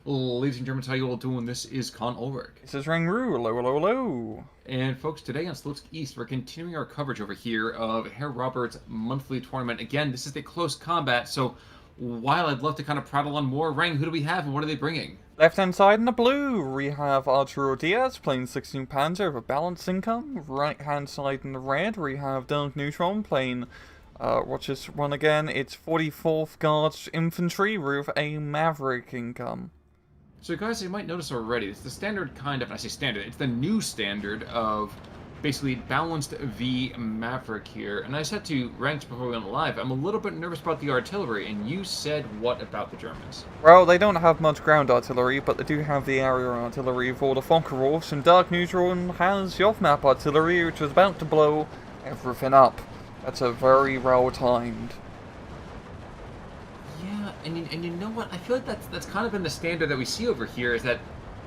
Ladies and gentlemen, how you all doing? This is Con Ulrich. This is Rangru, hello, hello, hello. And folks, today on Slopes East, we're continuing our coverage over here of Herr Robert's monthly tournament. Again, this is the close combat, so while I'd love to kind of prattle on more, Rang, who do we have and what are they bringing? Left hand side in the blue, we have Arturo Diaz playing 16 Panzer with a balanced income. Right hand side in the red, we have Neutron playing, what's this one again? It's 44th Guards Infantry with a Maverick income. So guys, you might notice already, it's the standard kind of, I say standard, it's the new standard of basically balanced V Maverick here. And I said to Ranks before we went live, I'm a little bit nervous about the artillery, and you said what about the Germans? Well, they don't have much ground artillery, but they do have the aerial artillery for the Focke-Wulfs, and Dark Neutron has the off-map artillery, which is about to blow everything up. That's a very well timed. Yeah, and you know what? I feel like that's kind of been the standard that we see over here, is that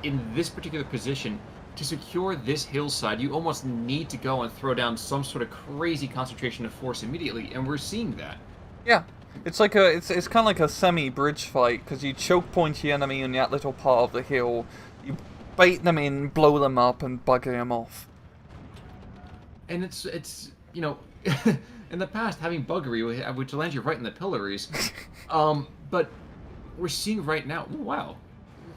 in this particular position, to secure this hillside, you almost need to go and throw down some sort of crazy concentration of force immediately, and we're seeing that. Yeah, it's like it's kind of like a semi-bridge fight, because you choke point the enemy in that little part of the hill, you bait them in, blow them up, and bugger them off. And it's you know, in the past having buggery, which lands you right in the pillories, but we're seeing right now. Ooh, wow.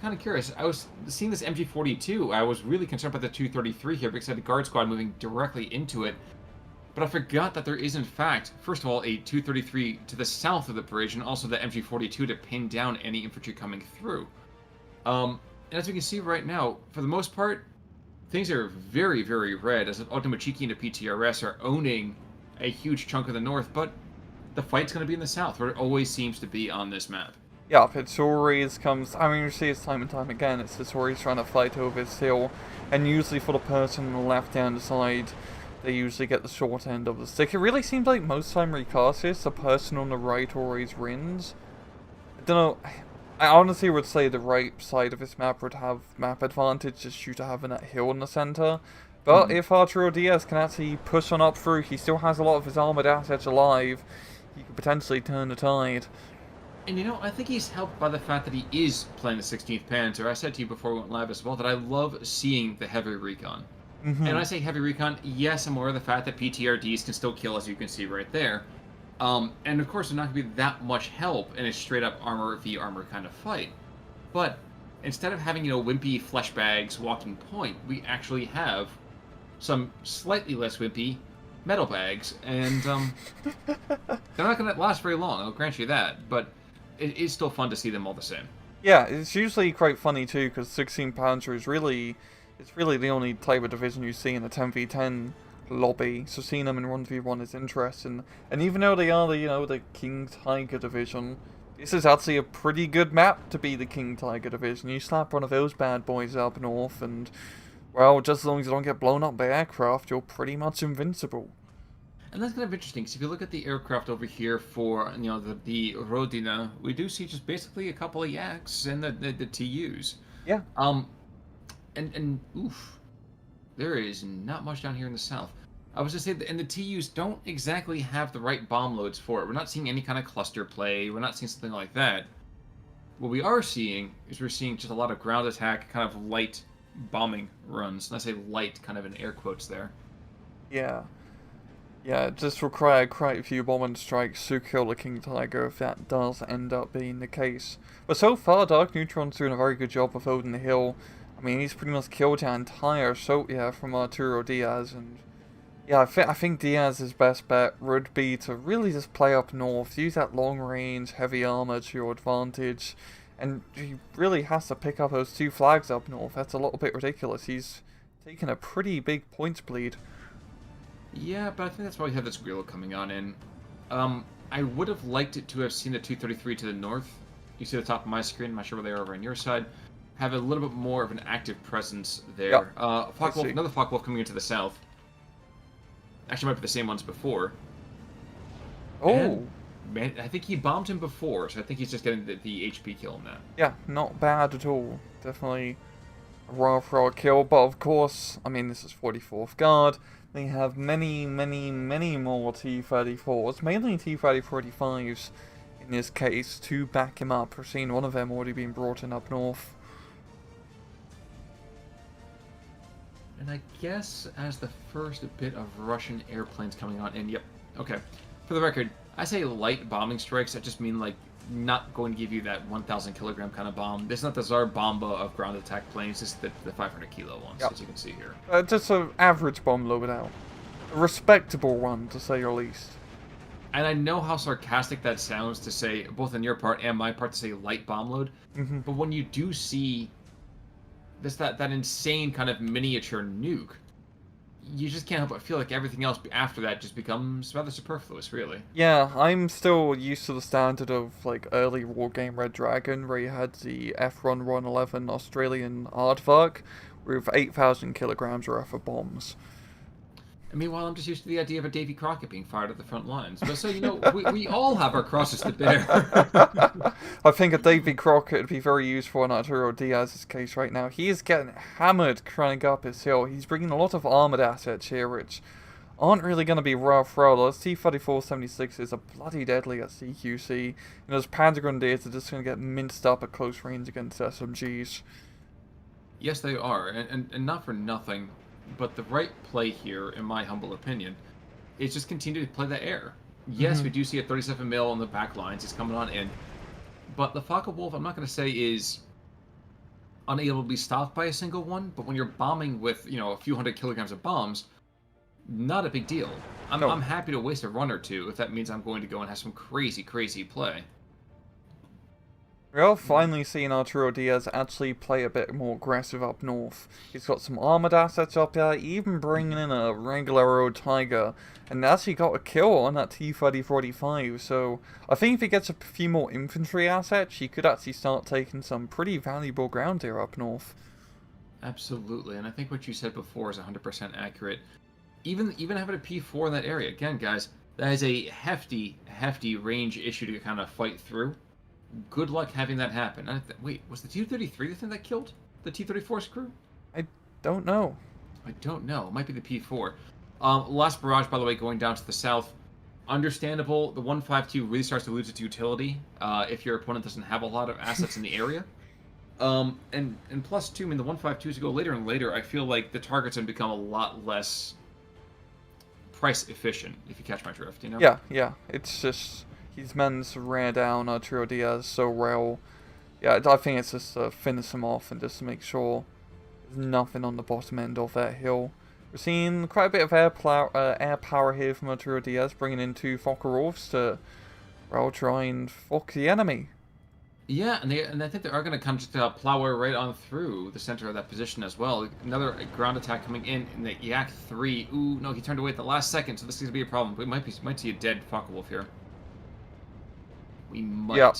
Kind of curious. I was seeing this MG42. I was really concerned about the 233 here because I had the guard squad moving directly into it. But I forgot that there is, in fact, first of all, a 233 to the south of the bridge, and also the MG42 to pin down any infantry coming through. And as we can see right now, for the most part, things are very, very red, as Otomochiki and the PTRS are owning a huge chunk of the north, but the fight's going to be in the south, where it always seems to be on this map. Yeah, it's always comes. I mean, you see it time and time again. It's just always trying to fight over this hill, and usually for the person on the left-hand side, they usually get the short end of the stick. It really seems like most time recast this, the person on the right always wins. I don't know. I honestly would say the right side of this map would have map advantage just due to having that hill in the center. But if Arturo Diaz can actually push on up through, he still has a lot of his armored assets alive. He could potentially turn the tide. And you know, I think he's helped by the fact that he is playing the 16th Panzer. I said to you before we went live as well that I love seeing the heavy recon. And when I say heavy recon, yes, I'm aware of the fact that PTRDs can still kill, as you can see right there. And of course, they're not going to be that much help in a straight-up armor v armor kind of fight. But instead of having, wimpy flesh bags walking point, we actually have some slightly less wimpy metal bags. And they're not going to last very long, I'll grant you that. But it is still fun to see them all the same. Yeah, it's usually quite funny too, because 16 Panzer is really the only type of division you see in a 10v10 lobby. So seeing them in 1v1 is interesting. And even though they are the King Tiger division, this is actually a pretty good map to be the King Tiger division. You slap one of those bad boys up north, and well, just as long as you don't get blown up by aircraft, you're pretty much invincible. And that's kind of interesting, because if you look at the aircraft over here for, the Rodina, we do see just basically a couple of Yaks and the TUs. Yeah. And oof, there is not much down here in the south. I was just saying, and the TUs don't exactly have the right bomb loads for it. We're not seeing any kind of cluster play. We're not seeing something like that. What we are seeing is we're seeing just a lot of ground attack, kind of light bombing runs. And I say light, kind of in air quotes there. Yeah. Yeah, it just required quite a few bombing strikes to kill the King Tiger if that does end up being the case. But so far, Dark Neutron's doing a very good job of holding the hill. I mean, he's pretty much killed the entire Sotia from Arturo Diaz, and yeah, I think Diaz's best bet would be to really just play up north, use that long-range, heavy armor to your advantage, and he really has to pick up those 2 flags up north. That's a little bit ridiculous. He's taken a pretty big points bleed. Yeah, but I think that's why we have this Grillo coming on in. I would have liked it to have seen the 233 to the north. You see the top of my screen, I'm not sure where they are over on your side. Have a little bit more of an active presence there. Yep. Another Focke-Wulf coming into the south. Actually, might be the same ones before. Oh! And, man, I think he bombed him before, so I think he's just getting the HP kill on that. Yeah, not bad at all. Definitely a raw kill, but of course, I mean, this is 44th Guard. They have many more T-34s, mainly T-35s in in this case to back him up. We're seeing one of them already being brought in up north. And I guess as the first bit of Russian airplanes coming on, and yep, okay. For the record, I say light bombing strikes. I just mean like not going to give you that 1,000 kilogram kind of bomb. This is not the Tsar Bomba of ground attack planes. This is the 500 kilo ones, as you can see here. Just an average bomb loadout. A respectable one, to say your least. And I know how sarcastic that sounds to say, both on your part and my part, to say light bomb load. But when you do see that insane kind of miniature nuke, you just can't help but feel like everything else after that just becomes rather superfluous, really. Yeah, I'm still used to the standard of like early war game Red Dragon, where you had the F-1 111 Australian aardvark with 8,000 kilograms worth of bombs. And meanwhile, I'm just used to the idea of a Davy Crockett being fired at the front lines. But so, you know, we all have our crosses to bear. I think a Davy Crockett would be very useful in Arturo Diaz's case right now. He is getting hammered trying to go up his hill. He's bringing a lot of armoured assets here, which aren't really going to be rough rollers. T-34-76 is a bloody deadly at CQC, and those Panzergrenadiers are just going to get minced up at close range against SMGs. Yes, they are, and not for nothing. But the right play here, in my humble opinion, is just continue to play the air. Yes, we do see a 37 mil on the back lines. He's coming on in. But the Focke-Wulf, I'm not going to say is unable to be stopped by a single one. But when you're bombing with, you know, a few hundred kilograms of bombs, not a big deal. I'm happy to waste a run or two if that means I'm going to go and have some crazy, crazy play. We're finally seeing Arturo Diaz actually play a bit more aggressive up north. He's got some armoured assets up there, even bringing in a regular old Tiger, and actually got a kill on that T-30-45, so I think if he gets a few more infantry assets, he could actually start taking some pretty valuable ground here up north. Absolutely, and I think what you said before is 100% accurate. Even having a P4 in that area, again, guys, that is a hefty, hefty range issue to kind of fight through. Good luck having that happen. Wait, was the T-33 the thing that killed the T-34's crew? I don't know. I don't know. It might be the P-4. Last barrage, by the way, going down to the south. Understandable. The 152 really starts to lose its utility if your opponent doesn't have a lot of assets in the area. And plus, too, I mean, the 152s, as you go later and later, I feel like the targets have become a lot less price efficient, if you catch my drift, you know? Yeah. It's just... He's managed to rear down Arturo Diaz so well. Yeah, I think it's just to finish him off and just to make sure there's nothing on the bottom end of that hill. We're seeing quite a bit of air power here from Arturo Diaz, bringing in two Focke-Wulfs to, well, try and fuck the enemy. Yeah, and I think they are going to come just plow right on through the center of that position as well. Another ground attack coming in the Yak-3. Ooh, no, he turned away at the last second, so this is going to be a problem. We might see a dead Focke-Wulf here. We might. Yep.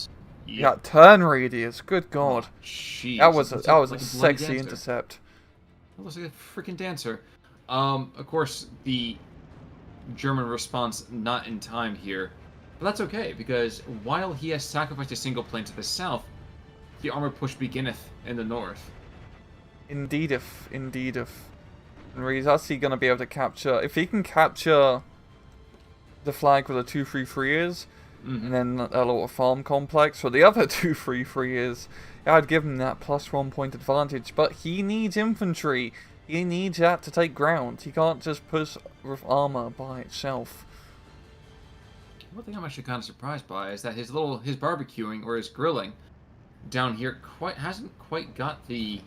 Yeah, turn radius. Good God. Jeez. That was a like sexy intercept. That looks like a freaking dancer. Of course, the German response not in time here. But that's okay, because while he has sacrificed a single plane to the south, the armored push beginneth in the north. Indeedeth. And he's actually going to be able to capture... If he can capture the flag with a 233 is, and then a little farm complex for the other 233 is, I'd give him that +1 point advantage. But he needs infantry. He needs that to take ground. He can't just push with armor by itself. One thing I'm actually kind of surprised by is that his barbecuing or his grilling down here hasn't quite got the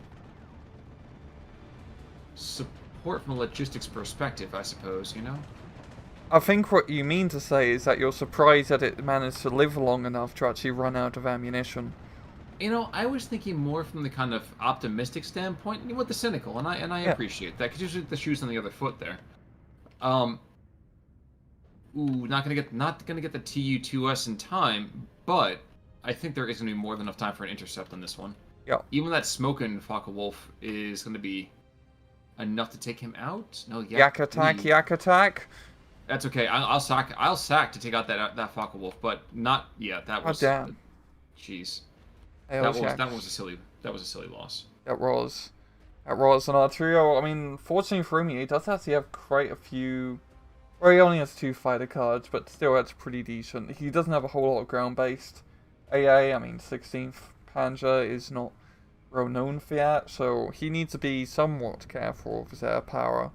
support from a logistics perspective, I suppose, you know? I think what you mean to say is that you're surprised that it managed to live long enough to actually run out of ammunition. You know, I was thinking more from the kind of optimistic standpoint, with the cynical, and I appreciate that, because usually the shoe's on the other foot there. Not gonna get the TU-2S in time, but I think there is gonna be more than enough time for an intercept on this one. Yeah. Even that smoking Focke-Wulf is gonna be enough to take him out. No, Yak attack. That's okay. I'll sack to take out that Focke-Wulf, but not. Yeah, that was. Oh damn. Jeez. That was a silly loss. That was an Arturo. I mean, fortunately for me, he does actually have quite a few Well, he only has 2 fighter cards, but still that's pretty decent. He doesn't have a whole lot of ground-based AA. I mean, 16th Panzer is not well known for that, so he needs to be somewhat careful of his air power,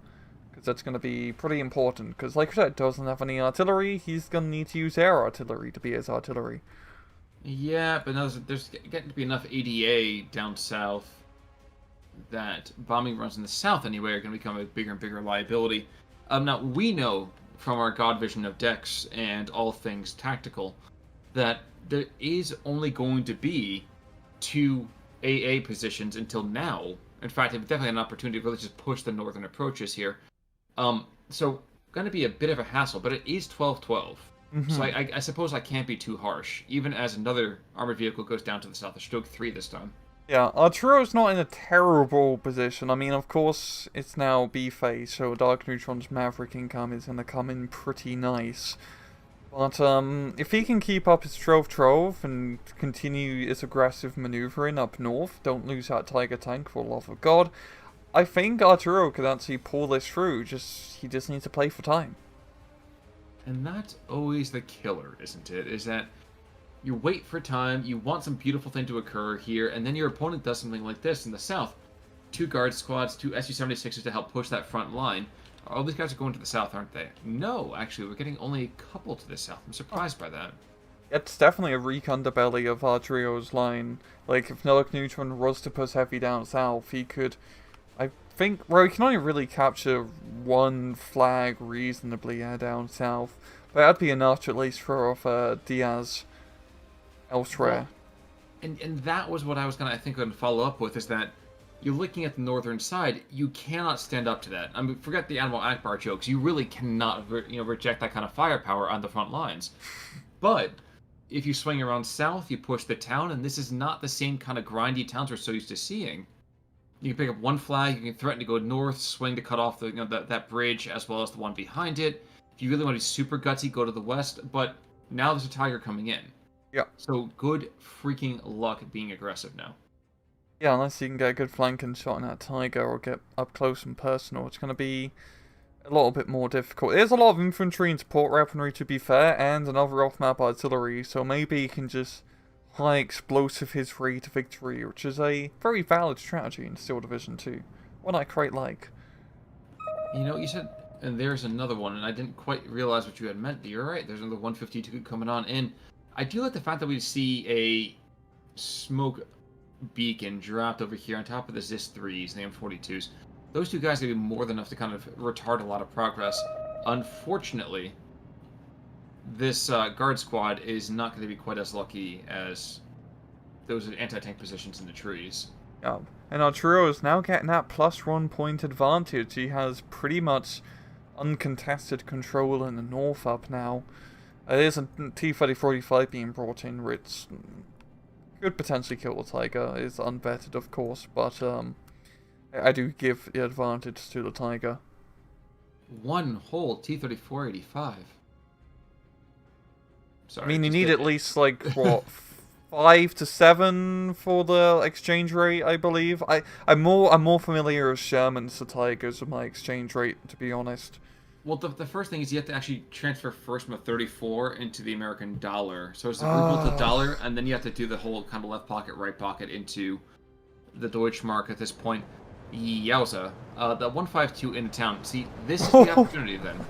because that's going to be pretty important, because like I said, doesn't have any artillery, he's going to need to use air artillery to be his artillery. Yeah, but there's getting to be enough ADA down south that bombing runs in the south anyway are going to become a bigger and bigger liability. Now, we know from our God vision of decks and all things tactical that there is only going to be 2 AA positions until now. In fact, it's definitely an opportunity to really just push the northern approaches here. So, going to be a bit of a hassle, but it is 12-12. Mm-hmm. So I suppose I can't be too harsh, even as another armored vehicle goes down to the south, a Stroke 3 this time. Yeah, Arturo's not in a terrible position. I mean, of course, it's now B phase, so Dark Neutron's Maverick income is going to come in pretty nice. But if he can keep up his 12-12 and continue his aggressive maneuvering up north, don't lose that Tiger tank for the love of God, I think Arturo could actually pull this through. He just needs to play for time. And that's always the killer, isn't it? Is that you wait for time, you want some beautiful thing to occur here, and then your opponent does something like this in the south. 2 guard squads, 2 Su-76s to help push that front line. All these guys are going to the south, aren't they? No, actually, we're getting only a couple to the south. I'm surprised by that. It's definitely a Recon underbelly of Arturio's line. Like, if Dark Neutron was to push heavy down south, he could... I think... Well, he can only really capture 1 flag reasonably down south. But that'd be enough to at least throw off Diaz elsewhere. Well, and that was what I was going to follow up with, is that you're looking at the northern side, you cannot stand up to that. I mean, forget the Admiral Akbar jokes. You really cannot reject that kind of firepower on the front lines. But if you swing around south, you push the town, and this is not the same kind of grindy towns we're so used to seeing. You can pick up 1 flag, you can threaten to go north, swing to cut off that bridge as well as the one behind it. If you really want to be super gutsy, go to the west, but now there's a Tiger coming in. Yeah. So good freaking luck being aggressive now. Yeah, unless you can get a good flanking shot on that Tiger or get up close and personal, it's going to be a little bit more difficult. There's a lot of infantry and support weaponry, to be fair, and another off-map artillery, so maybe he can just high explosive his way to victory, which is a very valid strategy in Steel Division 2. One I quite like. You know, you said, and there's another one, and I didn't quite realize what you had meant, but you're right, there's another 152 coming on in. I do like the fact that we see a smoke beacon dropped over here on top of the ZIS-3s and the M42s. Those 2 guys are going to be more than enough to kind of retard a lot of progress. Unfortunately, this guard squad is not going to be quite as lucky as those anti-tank positions in the trees. Yeah, and Arturo is now getting that +1 point advantage. He has pretty much uncontested control in the north up now. There's a T-3045 being brought in, which could potentially kill the Tiger. It's unvetted, of course, but I do give the advantage to the Tiger. 1 whole T-3485. Sorry, I mean, you need at least, like, what, 5 to 7 for the exchange rate, I believe. I'm more familiar with Sherman's to Tigers with my exchange rate, to be honest. Well, the first thing is you have to actually transfer first from a 34 into the American dollar. So it's the ruble to dollar, and then you have to do the whole kind of left pocket, right pocket into the Deutschmark at this point. Yowza. The 152 into town. See, this is the opportunity then.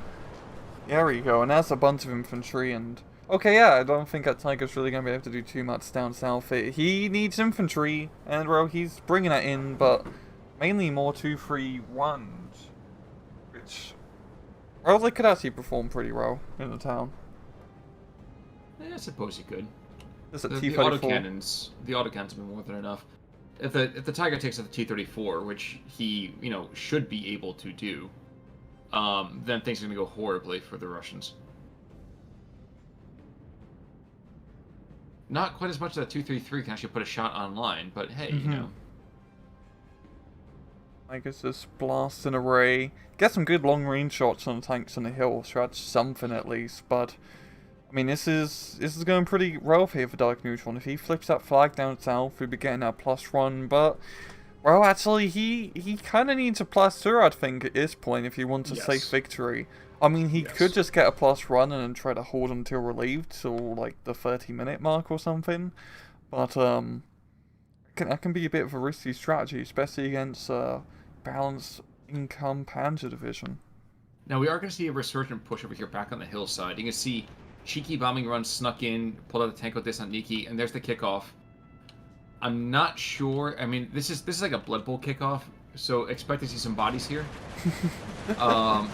There you go, and that's a bunch of infantry, and... Okay, yeah, I don't think that Tiger's really going to be able to do too much down south. He needs infantry, and, well, he's bringing that in, but mainly more 2-3-1s, which... Well, they could actually perform pretty well in the town. Yeah, I suppose he could. There's a The T-34. autocannons have been more than enough. If the Tiger takes out the T-34, which he, should be able to do, then things are going to go horribly for the Russians. Not quite as much as that 233 can actually put a shot online, but hey, I guess this blast and array. Get some good long range shots on the tanks on the hill, so that's something at least, but I mean this is going pretty well here for Dark Neutron. If he flips that flag down south, we'll be getting that +1, but Well, actually, he kind of needs a +2, I think, at this point, if he wants a safe Yes. victory. I mean, he could Yes. just get a +1 and then try to hold until relieved, till, like, the 30-minute mark or something. But, that can be a bit of a risky strategy, especially against, balanced income Panzer Division. Now we are going to see a resurgent push over here back on the hillside. You can see cheeky bombing run snuck in, pulled out the tank with this on Nikki, and there's the kickoff. I'm not sure. I mean, this is like a Blood Bowl kickoff, so expect to see some bodies here. um,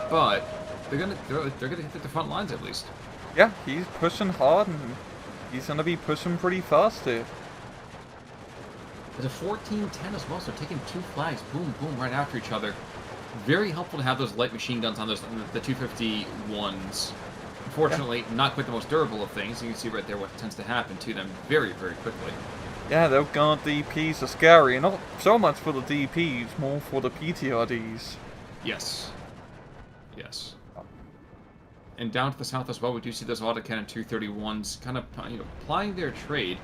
but they're gonna hit the front lines at least. Yeah, he's pushing hard, and he's gonna be pushing pretty fast here. There's a 14-10 as well, so taking 2 flags, boom, boom, right after each other. Very helpful to have those light machine guns on the 251s. Unfortunately, not quite the most durable of things. You can see right there what tends to happen to them very, very quickly. Yeah, they'll guard DPs are scary, not so much for the DPs, more for the PTRDs. Yes. Yes. And down to the south as well, we do see those autocannon 231s kind of, plying their trade.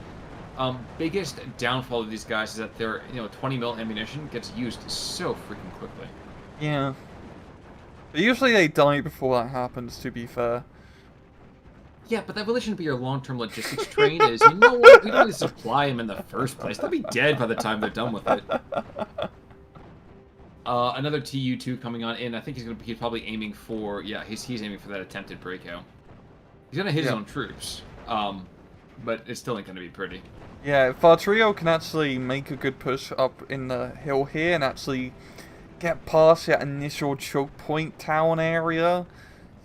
Biggest downfall of these guys is that their, 20 mil ammunition gets used so freaking quickly. Yeah. But usually they die before that happens, to be fair. Yeah, but that really shouldn't be your long-term logistics train. Is, you know what? We don't need to supply them in the first place. They'll be dead by the time they're done with it. Another TU2 coming on in. I think he's probably aiming for, yeah, he's aiming for that attempted breakout. He's gonna hit his own troops, but it still ain't gonna be pretty. Yeah, if our trio can actually make a good push up in the hill here and actually get past that initial choke point town area,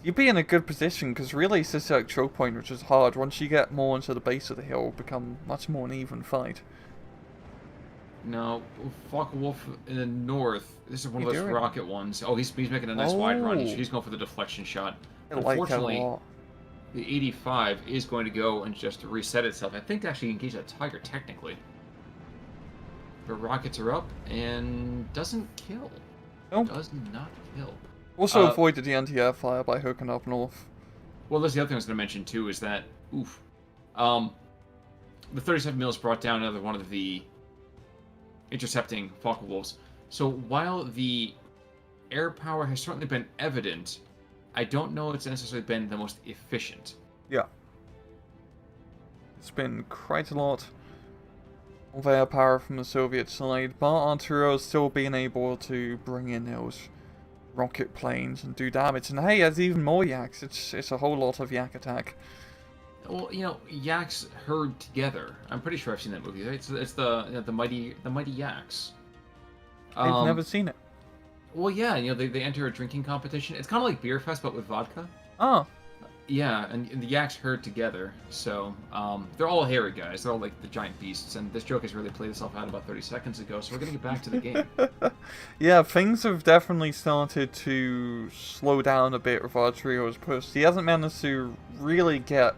you'd be in a good position, because really it's just like choke point, which is hard. Once you get more into the base of the hill, it'll become much more an even fight. Now, Wolf in the north, this is one of those doing? rocket ones. Oh, he's making a nice wide run. He's going for the deflection shot. Unfortunately, the 85 is going to go and just reset itself. I think actually engage that Tiger technically. The rockets are up and doesn't kill. Nope. Does not kill. Also avoided the anti-air fire by hooking up north. Well, there's the other thing I was going to mention too, is that, the 37 mils brought down another one of the intercepting Focke-Wulfs. So while the air power has certainly been evident, I don't know it's necessarily been the most efficient. Yeah. It's been quite a lot of air power from the Soviet side, but Arturo still being able to bring in those rocket planes and do damage. And hey, there's even more Yaks. It's a whole lot of Yak attack. Well, Yaks herd together. I'm pretty sure I've seen that movie. Right? It's the mighty Yaks. I've never seen it. Well, yeah, they enter a drinking competition. It's kind of like Beer Fest, but with vodka. Oh. Yeah, and the Yaks herd together. So they're all hairy guys. They're all like the giant beasts. And this joke has really played itself out about 30 seconds ago. So we're gonna get back to the game. Yeah, things have definitely started to slow down a bit with Arturio's push. He hasn't managed to really get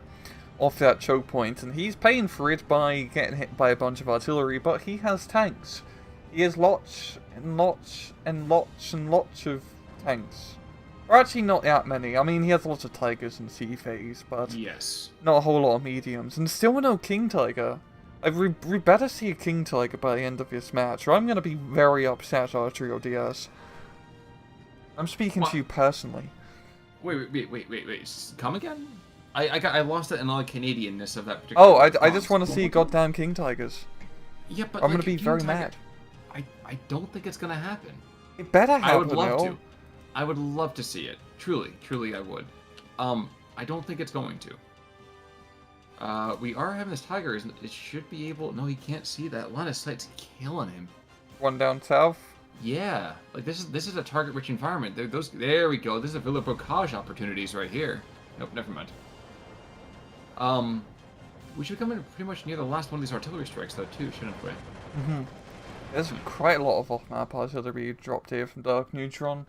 off that choke point, and he's paying for it by getting hit by a bunch of artillery, but he has tanks. He has lots and lots and lots and lots of tanks. Or actually not that many. I mean, he has lots of Tigers and Sea Phase, but Yes. not a whole lot of mediums. And still no King Tiger. We better see a King Tiger by the end of this match, or I'm going to be very upset, Arturo Diaz. I'm speaking to you personally. Wait. Come again? I lost it in all the Canadianness of that particular. Oh, I just want to see goddamn King Tigers. Yeah, but I'm gonna be very mad. I don't think it's gonna happen. It better happen. I would love to. I would love to see it. Truly, I would. I don't think it's going to. We are having this Tiger. It should be able. No, he can't see that. Line of sight's killing him. One down south. Yeah, like this is a target-rich environment. There we go. This is a Villa Bocage opportunities right here. Nope, never mind. We should come in pretty much near the last one of these artillery strikes, though, too, shouldn't we? Mm-hmm. There's quite a lot of off-map artillery dropped here from Dark Neutron.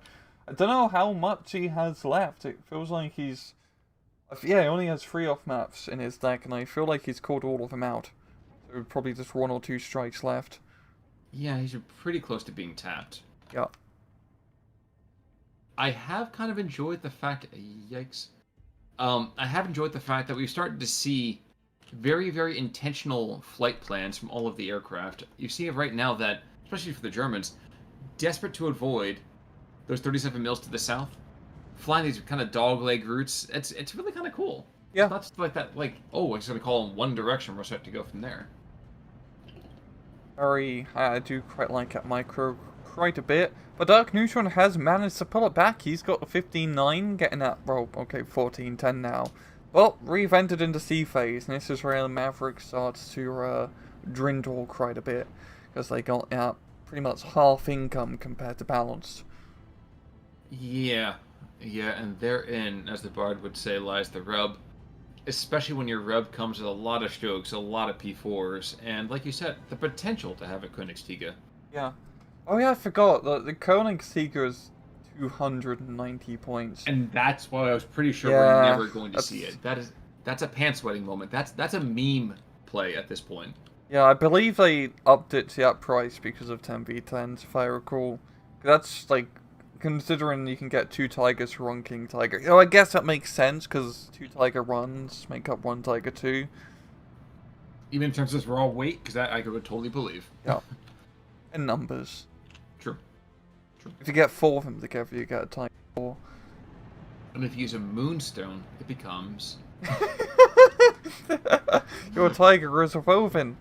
I don't know how much he has left. It feels like he's... Yeah, he only has 3 off-maps in his deck, and I feel like he's called all of them out. So probably just 1 or 2 strikes left. Yeah, he's pretty close to being tapped. Yeah. I have kind of enjoyed the fact... Yikes. I have enjoyed the fact that we've started to see very, very intentional flight plans from all of the aircraft. You see it right now that, especially for the Germans, desperate to avoid those 37 mils to the south, flying these kind of dogleg routes. It's really kind of cool. Yeah. It's not just like that, like, oh, it's going to call in one direction, we're set to go from there. I do quite like that micro quite a bit. But Dark Neutron has managed to pull it back. He's got a 15-9, getting that, well, okay, 14-10 now. Well, re-entered into C phase, and this is where the Maverick starts to dwindle quite a bit. Because they got pretty much half income compared to balanced. Yeah, and therein, as the Bard would say, lies the rub. Especially when your rub comes with a lot of strokes, a lot of P4s, and like you said, the potential to have a Königstiger. Yeah. Oh yeah, I forgot. The Königstiger is 290 points. And that's why I was pretty sure we're never going to see it. That's a pants sweating moment. That's a meme play at this point. Yeah, I believe they upped it to that price because of 10v10s, if I recall. That's like, considering you can get 2 Tigers for 1 King Tiger. You know, I guess that makes sense, because 2 Tiger runs make up 1 Tiger 2. Even in terms of raw weight, because that I would totally believe. Yeah. And numbers. True. If you get 4 of them together, you get a Tiger 4. And if you use a Moonstone, it becomes... Your Tiger is evolving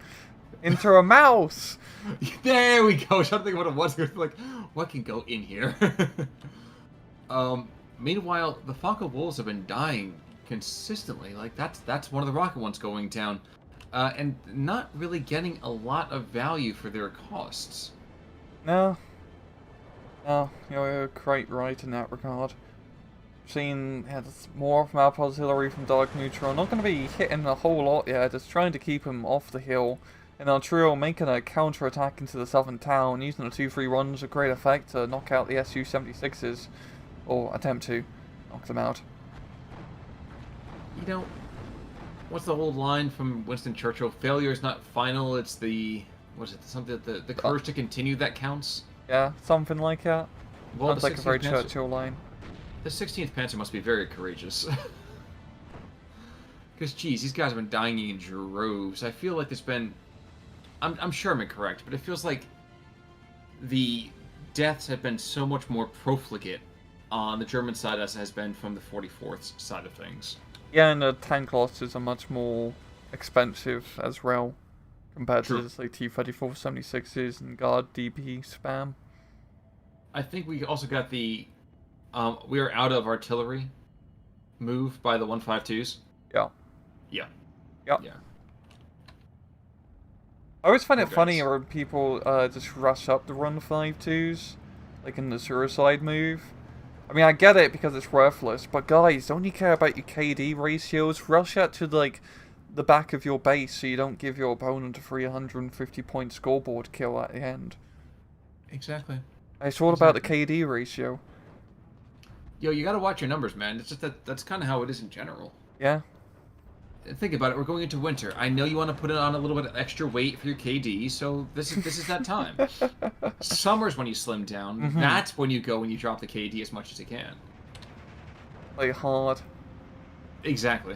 into a mouse! There we go. I was trying to think what it was. Like, what can go in here? Meanwhile, the Faka Wolves have been dying consistently. Like, that's one of the rocket ones going down. And not really getting a lot of value for their costs. No, you're quite right in that regard. Seen more from our artillery from Dark Neutron. Not going to be hitting a whole lot yet, just trying to keep him off the hill. And our trio making a counter-attack into the southern town, using the 2-3 runs with great effect to knock out the Su-76s. Or attempt to knock them out. You know, what's the old line from Winston Churchill? Failure is not final, it's the... What's it? Something that the courage to continue that counts? Yeah, something like that. Well, sounds like a very Churchill line. The 16th Panzer must be very courageous. Because, geez, these guys have been dying in droves. I feel like there's been... I'm sure I'm incorrect, but it feels like the deaths have been so much more profligate on the German side as it has been from the 44th side of things. Yeah, and the tank losses are much more expensive as well, compared to just like T-34 76s and Guard DP spam. I think we also got the... we are out of artillery move by the 152s. Yeah. Yeah. Yep. Yeah. I always find it funny when people just rush up the 152s, like in the suicide move. I mean, I get it because it's worthless, but guys, don't you care about your KD ratios? Rush out to, like, the back of your base so you don't give your opponent a 350-point scoreboard kill at the end. Exactly. It's all about the KD ratio. Yo, you gotta watch your numbers, man. It's just that's kind of how it is in general. Yeah. Think about it. We're going into winter. I know you want to put it on a little bit of extra weight for your KD, so this is that time. Summer's when you slim down. Mm-hmm. That's when you go and you drop the KD as much as you can. Play hard. Exactly.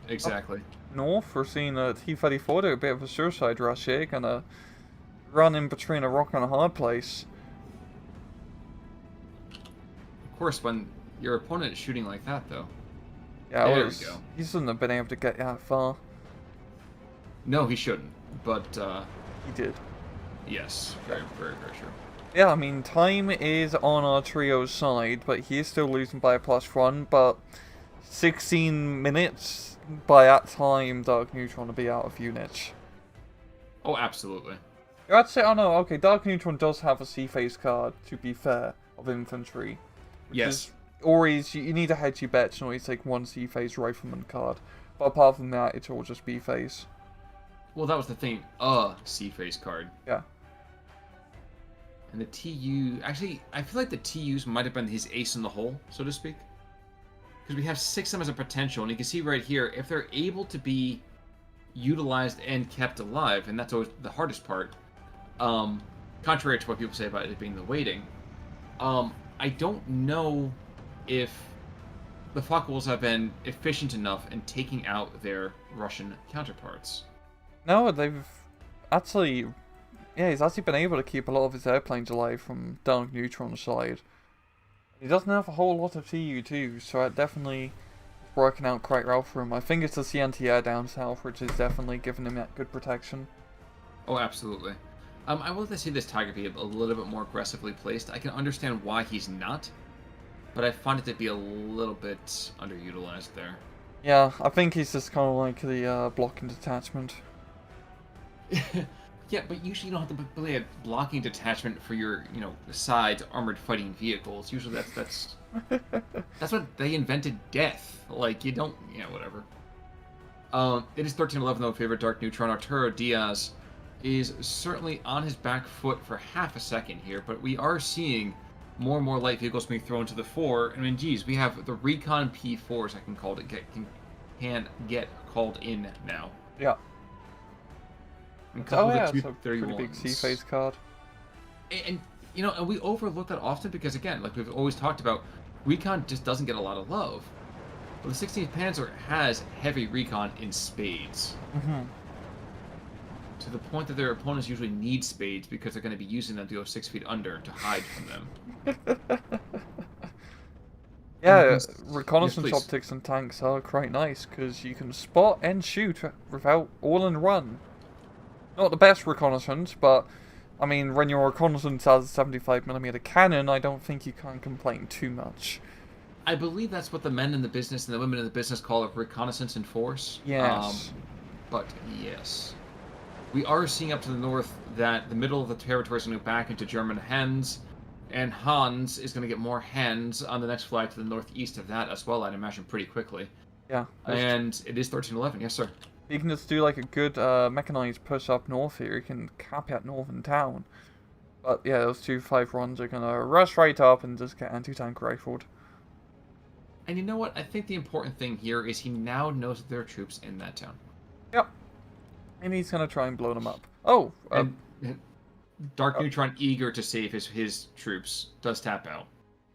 Up north, we're seeing a T-34 do a bit of a suicide rush here, gonna run in between a rock and a hard place. Of course, when your opponent is shooting like that, though. Yeah, there we go. He shouldn't have been able to get that far. No, he shouldn't. But, he did. Yes, very, very, very true. Yeah, I mean, time is on our trio's side, but he is still losing by a +1, but 16 minutes, by that time, Dark Neutron will be out of units. Oh, absolutely. I'd say, oh no, okay, Dark Neutron does have a C-phase card, to be fair, of infantry. Yes. Always, you need to hedge your bets and always take 1 C-phase rifleman card. But apart from that, it's all just B-phase. Well, that was the thing, a C-phase card. Yeah. And the TU... Actually, I feel like the TUs might have been his ace in the hole, so to speak. Because we have 6 of them as a potential, and you can see right here, if they're able to be utilized and kept alive, and that's always the hardest part, contrary to what people say about it being the waiting, I don't know if the Focke-Wulfs have been efficient enough in taking out their Russian counterparts. No, they've actually... Yeah, he's actually been able to keep a lot of his airplanes alive from Dark Neutron's side. He doesn't have a whole lot of TU2, so it definitely is working out quite well for him. I think it's the anti-air down south, which is definitely giving him that good protection. Oh, absolutely. I will say this Tiger be a little bit more aggressively placed. I can understand why he's not, but I find it to be a little bit underutilized there. Yeah, I think he's just kind of like the blocking detachment. Yeah, but usually you don't have to play a blocking detachment for your, side armored fighting vehicles. Usually that's what they invented death. Like, you don't, whatever. It is 13-11 though in favor of Dark Neutron. Arturo Diaz is certainly on his back foot for half a second here, but we are seeing more and more light vehicles being thrown to the fore. I mean, geez, we have the Recon P4s, I can call it, can get called in now. Yeah. Oh yeah, it's a pretty big C-phase card. And we overlook that often because, again, like we've always talked about, Recon just doesn't get a lot of love. But the 16th Panzer has heavy Recon in spades. Mm-hmm. To the point that their opponents usually need spades because they're going to be using them to go 6 feet under to hide from them. Yeah, reconnaissance optics and tanks are quite nice because you can spot and shoot without all in run. Not the best reconnaissance, but I mean, when your reconnaissance has a 75mm cannon, I don't think you can complain too much. I believe that's what the men in the business and the women in the business call it, reconnaissance in force. Yes. But yes. We are seeing up to the north that the middle of the territory is going to go back into German hands, and Hans is going to get more hands on the next flag to the northeast of that as well, I'd imagine, pretty quickly. Yeah. And it is 13-11, yes sir. You can just do like a good mechanized push up north here. You can cap at northern town. But yeah, those 2-5 runs are going to rush right up and just get anti-tank rifled. And you know what? I think the important thing here is he now knows that there are troops in that town. Yep. And he's going to try and blow them up. Oh! And Dark Neutron, eager to save his troops, does tap out.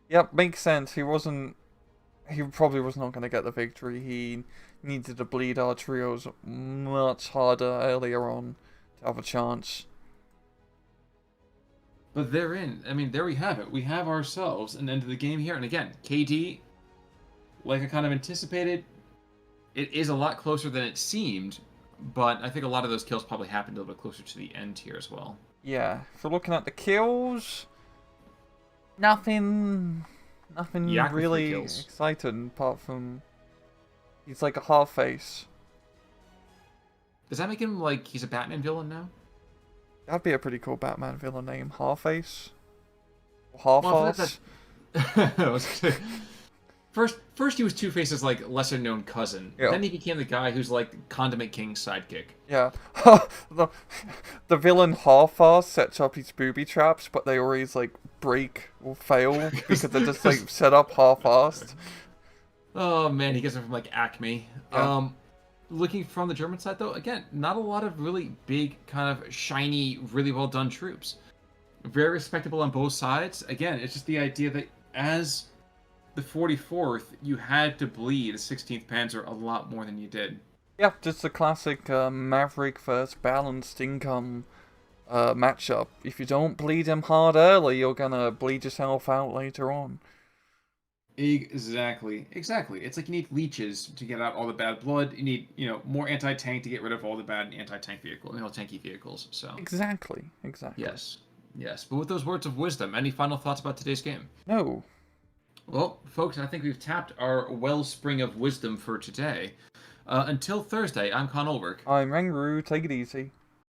Yep, makes sense. He probably was not going to get the victory. He needed to bleed our trios much harder earlier on to have a chance. But therein, I mean, there we have it. We have ourselves an end of the game here. And again, KD, like I kind of anticipated, it is a lot closer than it seemed. But I think a lot of those kills probably happened a little bit closer to the end here as well. Yeah, if we're looking at the kills, nothing really exciting apart from he's like a half face. Does that make him like he's a Batman villain now? That'd be a pretty cool Batman villain name, half face. Half-ass. First he was Two-Face's like lesser known cousin. Yeah. Then he became the guy who's like Condiment King's sidekick. Yeah. the villain half-ass sets up his booby traps, but they always like break or fail because they're just like set up half-assed. Oh man, he gets it from like Acme. Yeah. Looking from the German side though, again, not a lot of really big, kind of shiny, really well done troops. Very respectable on both sides. Again, it's just the idea that as the 44th, you had to bleed the 16th Panzer a lot more than you did. Yeah, just a classic Maverick versus balanced income matchup. If you don't bleed him hard early, you're gonna bleed yourself out later on. Exactly. It's like you need leeches to get out all the bad blood. You need, more anti-tank to get rid of all the bad anti-tank vehicles, tanky vehicles. So Exactly. Yes. But with those words of wisdom, any final thoughts about today's game? No. Well, folks, I think we've tapped our wellspring of wisdom for today. Until Thursday, I'm Con Ulrich. I'm Rangru. Take it easy.